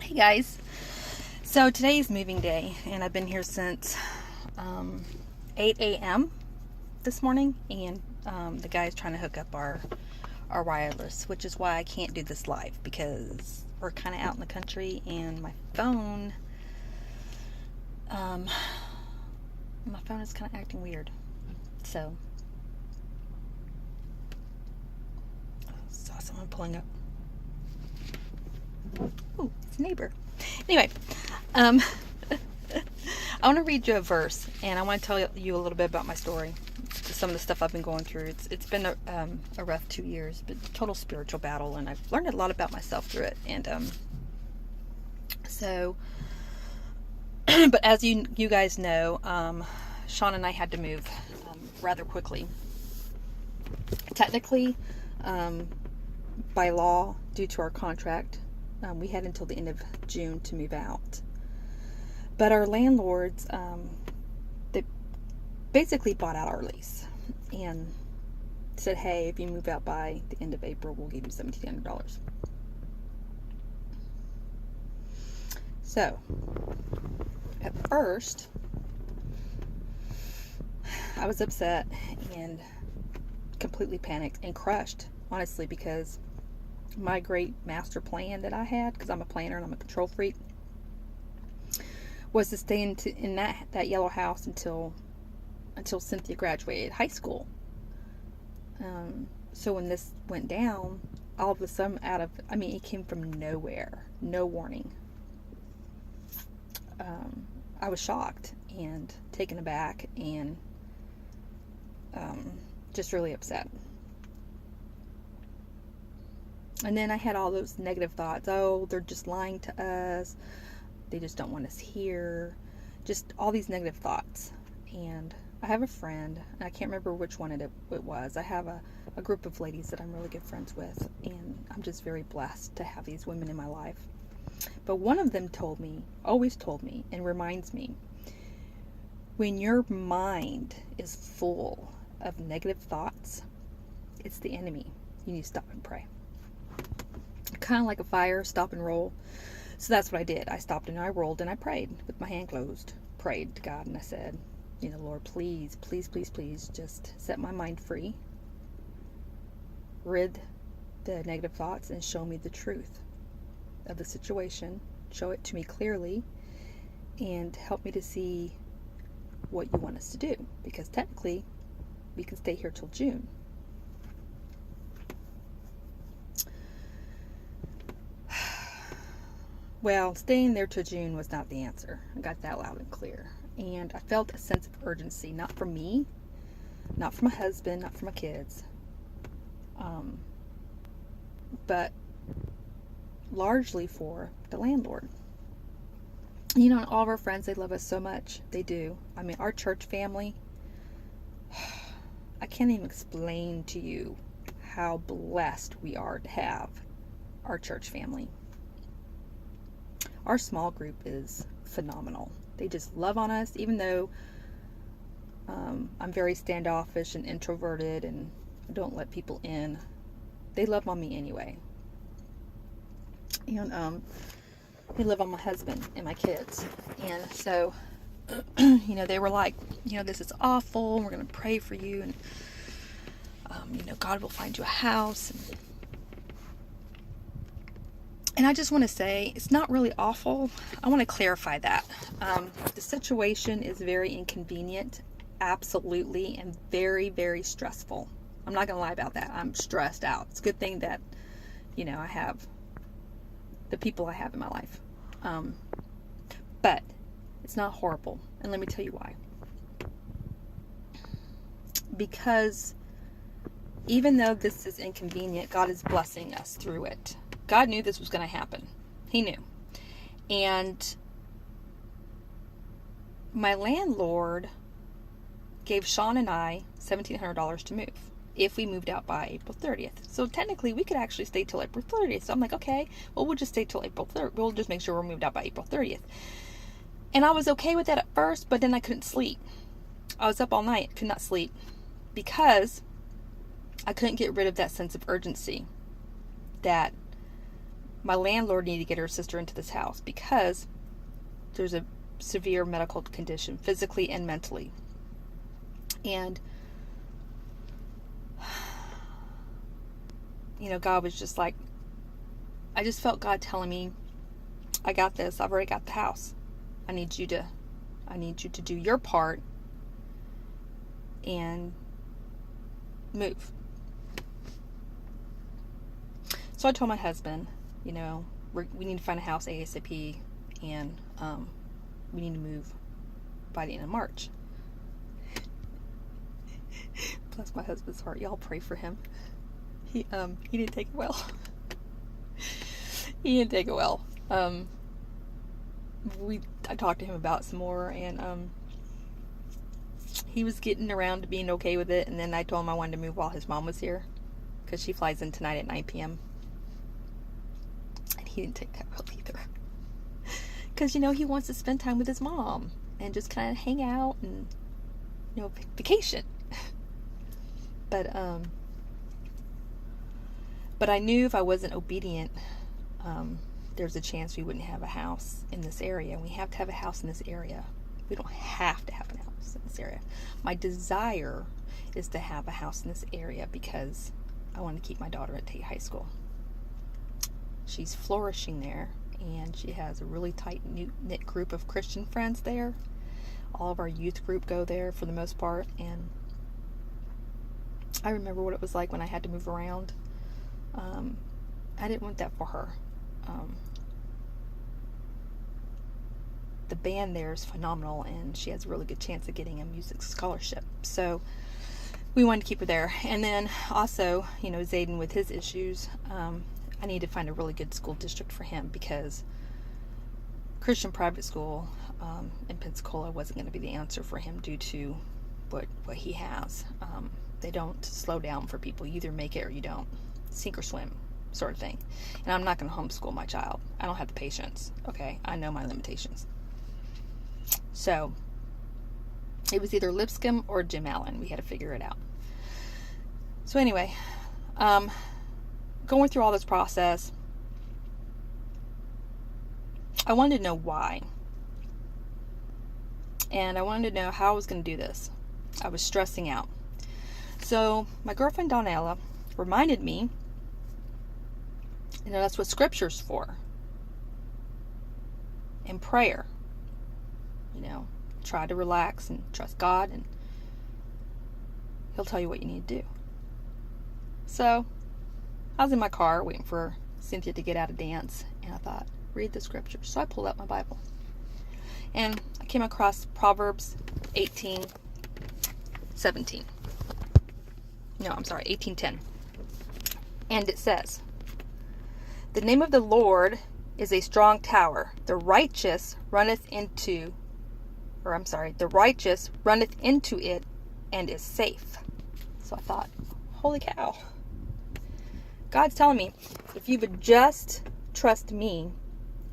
Hey guys, so today is moving day and I've been here since 8 a.m. this morning, and the guy's trying to hook up our wireless, which is why I can't do this live because we're kind of out in the country and my phone is kind of acting weird. So saw someone pulling up. Ooh, it's a neighbor. Anyway, I want to read you a verse, and I want to tell you a little bit about my story, some of the stuff I've been going through. It's been a rough 2 years, but total spiritual battle, and I've learned a lot about myself through it. And but as you guys know, Sean and I had to move rather quickly. Technically, by law, due to our contract, we had until the end of June to move out. But our landlords, they basically bought out our lease and said, hey, if you move out by the end of April, we'll give you $1,700. So, at first, I was upset and completely panicked and crushed, honestly, because my great master plan that I had, because I'm a planner and I'm a control freak, was to stay in that yellow house until Cynthia graduated high school. So when this went down, all of a sudden, it came from nowhere, no warning. I was shocked and taken aback and just really upset. And then I had all those negative thoughts. Oh, they're just lying to us. They just don't want us here. Just all these negative thoughts. And I have a friend, and I can't remember which one it was. I have a group of ladies that I'm really good friends with, and I'm just very blessed to have these women in my life. But one of them always told me, and reminds me, when your mind is full of negative thoughts, it's the enemy. You need to stop and pray. Kind of like a fire, stop and roll. So that's what I did. I stopped and I rolled and I prayed with my hand closed. Prayed to God, and I said, Lord, please, please, please, please just set my mind free. Rid the negative thoughts and show me the truth of the situation. Show it to me clearly and help me to see what you want us to do. Because technically, we can stay here till June. Well, staying there till June was not the answer. I got that loud and clear. And I felt a sense of urgency, not for me, not for my husband, not for my kids, but largely for the landlord. All of our friends, they love us so much. They do. Our church family, I can't even explain to you how blessed we are to have our church family. Our small group is phenomenal. They just love on us, even though I'm very standoffish and introverted and I don't let people in. They love on me anyway. And they love on my husband and my kids. And so, they were like, this is awful. We're going to pray for you. And, God will find you a house. And I just want to say, it's not really awful. I want to clarify that. The situation is very inconvenient, absolutely, and very, very stressful. I'm not going to lie about that. I'm stressed out. It's a good thing that, I have the people I have in my life. But it's not horrible. And let me tell you why. Because even though this is inconvenient, God is blessing us through it. God knew this was going to happen. He knew. And my landlord gave Sean and I $1,700 to move if we moved out by April 30th. So technically, we could actually stay till April 30th. So I'm like, okay, well, we'll just stay till April 30th. We'll just make sure we're moved out by April 30th. And I was okay with that at first, but then I couldn't sleep. I was up all night, could not sleep, because I couldn't get rid of that sense of urgency that my landlord needed to get her sister into this house because there's a severe medical condition, physically and mentally. And, God was just like, I just felt God telling me, I got this. I've already got the house. I need you to do your part and move. So I told my husband, we need to find a house ASAP, and we need to move by the end of March. Bless my husband's heart. Y'all pray for him. He didn't take it well. He didn't take it well. I talked to him about some more, and he was getting around to being okay with it. And then I told him I wanted to move while his mom was here, because she flies in tonight at 9 p.m. And he didn't take that well either, because he wants to spend time with his mom and just kind of hang out and vacation. But I knew if I wasn't obedient, there's a chance we wouldn't have a house in this area. We have to have a house in this area. We don't have to have a house in this area. My desire is to have a house in this area because I want to keep my daughter at Tate High School. She's flourishing there, and she has a really tight-knit group of Christian friends there. All of our youth group go there for the most part, and I remember what it was like when I had to move around. I didn't want that for her. The band there is phenomenal, and she has a really good chance of getting a music scholarship. So we wanted to keep her there. And then also, Zayden with his issues, I need to find a really good school district for him, because Christian private school in Pensacola wasn't going to be the answer for him due to what he has. They don't slow down for people. You either make it or you don't. Sink or swim sort of thing. And I'm not going to homeschool my child. I don't have the patience. Okay? I know my limitations. So it was either Lipscomb or Jim Allen. We had to figure it out. So anyway, going through all this process, I wanted to know why. And I wanted to know how I was going to do this. I was stressing out. So my girlfriend Donella reminded me, that's what Scripture's for. And prayer. Try to relax and trust God, and He'll tell you what you need to do. So I was in my car waiting for Cynthia to get out of dance, and I thought, read the Scriptures. So I pulled out my Bible, and I came across Proverbs 18:17. No, I'm sorry, 18:10. And it says, "The name of the Lord is a strong tower. The righteous runneth into it and is safe." So I thought, holy cow. God's telling me, if you would just trust me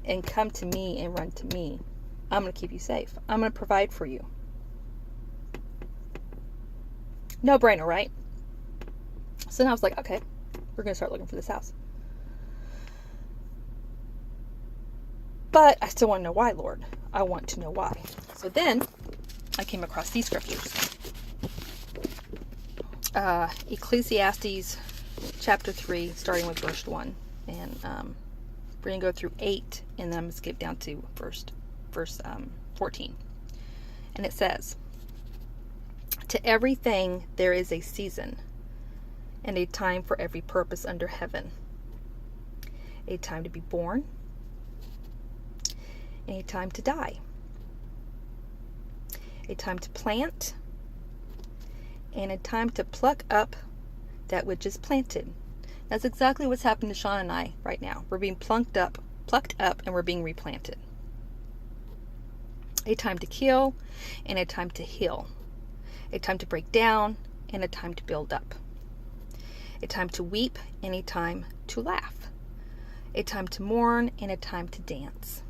and come to me and run to me, I'm going to keep you safe. I'm going to provide for you. No brainer, right? So then I was like, okay, we're going to start looking for this house. But I still want to know why, Lord. I want to know why. So then I came across these scriptures. Ecclesiastes chapter 3, starting with verse 1. And we're going to go through 8, and then I'm going to skip down to verse 14. And it says, "To everything there is a season, and a time for every purpose under heaven. A time to be born, and a time to die. A time to plant, and a time to pluck up that which is planted." That's exactly what's happening to Sean and I right now. We're being plucked up, and we're being replanted. A time to kill, and a time to heal. A time to break down, and a time to build up. A time to weep, and a time to laugh. A time to mourn, and a time to dance.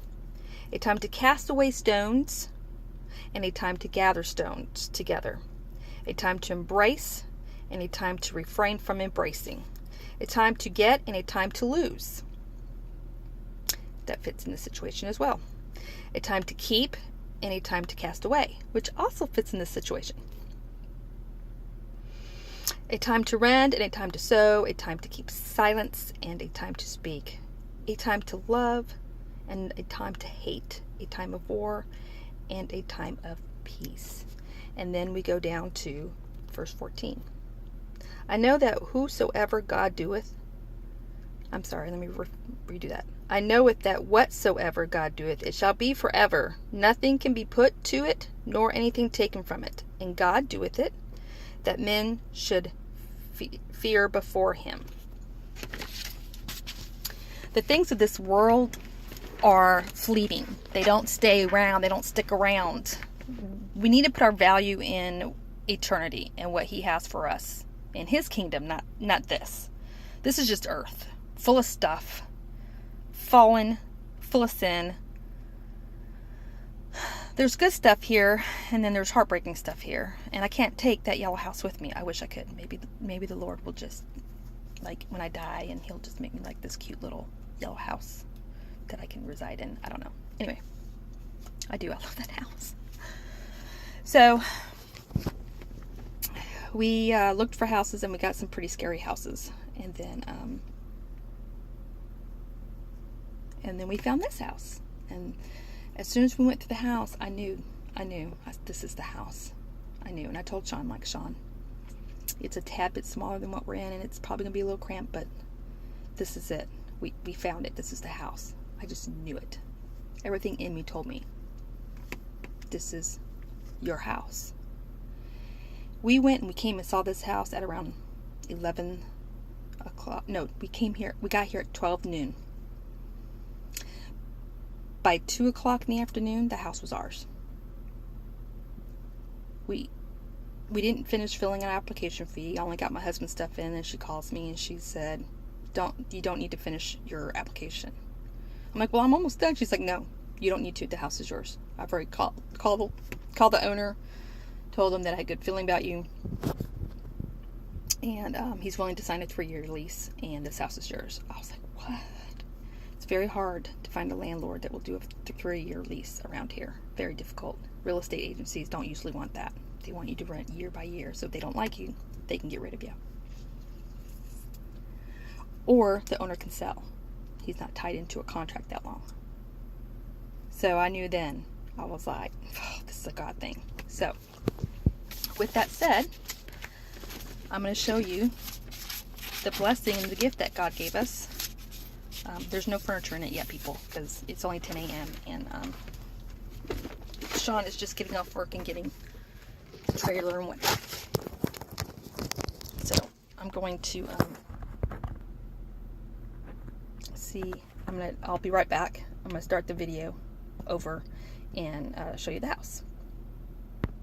A time to cast away stones, and a time to gather stones together. A time to embrace, and a time to refrain from embracing. A time to get, and a time to lose. that fits in this situation as well. A time to keep and a time to cast away, which also fits in this situation. A time to rend and a time to sow, a time to keep silence and a time to speak, a time to love and a time to hate, a time of war and a time of peace. And then we go down to verse 14. I know that whosoever God doeth, I'm sorry, let me redo that. I knoweth that whatsoever God doeth, it shall be forever. Nothing can be put to it, nor anything taken from it. And God doeth it, that men should fear before him. The things of this world are fleeting. They don't stay around. They don't stick around. We need to put our value in eternity and what he has for us in his kingdom, not this. This is just earth, full of stuff, fallen, full of sin. There's good stuff here, and then there's heartbreaking stuff here. And I can't take that yellow house with me. I wish I could. Maybe the Lord will just, like, when I die, and he'll just make me like this cute little yellow house that I can reside in. I don't know. Anyway, I love that house. So we looked for houses, and we got some pretty scary houses. And then we found this house. And as soon as we went to the house, I knew, this is the house. I knew. And I told Sean, like, Sean, it's a tad bit smaller than what we're in, and it's probably going to be a little cramped, but this is it. We found it. This is the house. I just knew it. Everything in me told me, this is your house. We went and we came and saw this house at around 11 o'clock. No, we got here at 12 noon. By 2 o'clock in the afternoon, the house was ours. We didn't finish filling an application fee. I only got my husband's stuff in, and she calls me and she said, you don't need to finish your application. I'm like, well, I'm almost done. She's like, no, you don't need to. The house is yours. I've already called the owner, told him that I had a good feeling about you, and he's willing to sign a 3-year lease, and this house is yours. I was like, what? It's very hard to find a landlord that will do a 3-year lease around here. Very difficult. Real estate agencies don't usually want that. They want you to rent year by year, so if they don't like you, they can get rid of you. Or the owner can sell. He's not tied into a contract that long. So I knew then, I was like, oh, this is a God thing. So with that said, I'm going to show you the blessing and the gift that God gave us. There's no furniture in it yet, people, because it's only 10 a.m. and Sean is just getting off work and getting the trailer and whatnot. So I'm going to I'll be right back. I'm going to start the video over and show you the house.